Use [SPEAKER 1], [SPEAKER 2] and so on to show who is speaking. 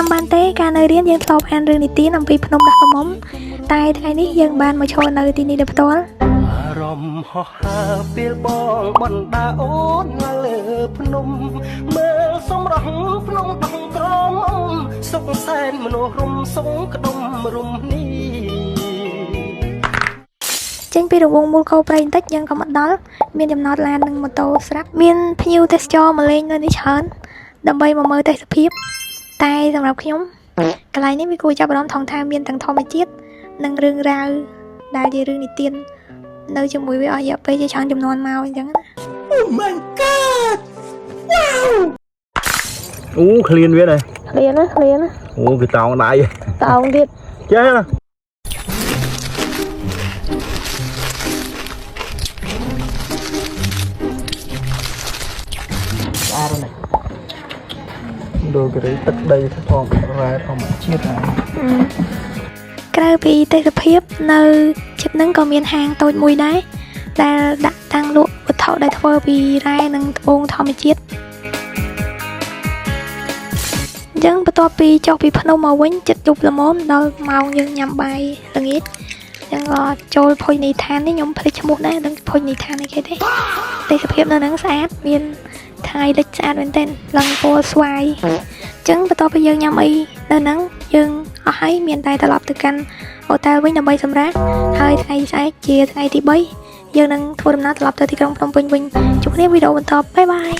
[SPEAKER 1] ចាំបានទេការនៅរៀនយើងធ្លាប់អានរឿងនីតិអំពីភ្នំដាស់កមុំតែថ្ងៃនេះយើងបានមកឈរនៅទីនេះដោយផ្ទាល់
[SPEAKER 2] អារម្មណ៍ហោះហើរពេលបងបណ្ដាអូននៅលើភ្នំមើលសម្រស់ភ្នំដងក្រមសុខសែនមនុស្សរុំសងក្ដុំរុំនេះ
[SPEAKER 1] ចេញពីរង្វង់មូលកោព្រៃបន្តិចយើងក៏មកដល់មានចំណតឡាននិងម៉ូតូស្រាប់មានភ្ញៀវទេសចរមកលេងនៅនេះច្រើនដើម្បីមកមើលទេសភាពតែសម្រាប់ខ្ញុំកន្លែងនេះវាគួរចាប់អារម្មណ៍ថងថាមានទាំងធម្មជាតិនិងរឿងរ៉ាវដែលជារឿងនិទាននៅជាមួយវាអស់រយៈពេលជាច្រើនចំនួនមកអញ្ចឹងណា
[SPEAKER 2] Oh my god wow
[SPEAKER 3] អូឃ្លានវាដែរ
[SPEAKER 1] ឃ្លានណា
[SPEAKER 3] អូវាតោងដៃ
[SPEAKER 1] តោងទៀត
[SPEAKER 3] ចេះណាស្អាតណាស់ដូរកេរីទឹកដីធម្មរ៉ែធម្មជាតិណា
[SPEAKER 1] ក្រៅពីទេសភាពនៅជិតហ្នឹងក៏មានហាងតូចមួយដែរដែលដាក់តាំងលក់វត្ថុដែលធ្វើពីរ៉ែនិងត្បូងធម្មជាតិអញ្ចឹងបន្ទាប់ពីចុះពីភ្នំមកវិញចិត្តយប់ល្មមដល់ម៉ោងយើងញ៉ាំបាយល្ងាចអញ្ចឹងក៏ចូលភោជនីយដ្ឋាននេះខ្ញុំភ្លេចឈ្មោះដែរដឹងភោជនីយដ្ឋាននេះគេទេទេសភាពនៅហ្នឹងស្អាតមានថ្ងៃលិចស្អាតមែនទែនឡើងពណ៌ស្វាយអញ្ចឹងបន្ទាប់ពីយើងញ៉ាំអីនៅហ្នឹងយើងអស់ហើយមានតែត្រឡប់ទៅកាន់ហូតែលវិញដើម្បីសម្រាកហើយថ្ងៃស្អែកជាថ្ងៃទី3យើងនឹងធ្វើដំណើរត្រឡប់ទៅទីក្រុងភ្នំពេញវិញជួបគ្នាវីដេអូបន្តបាយបាយ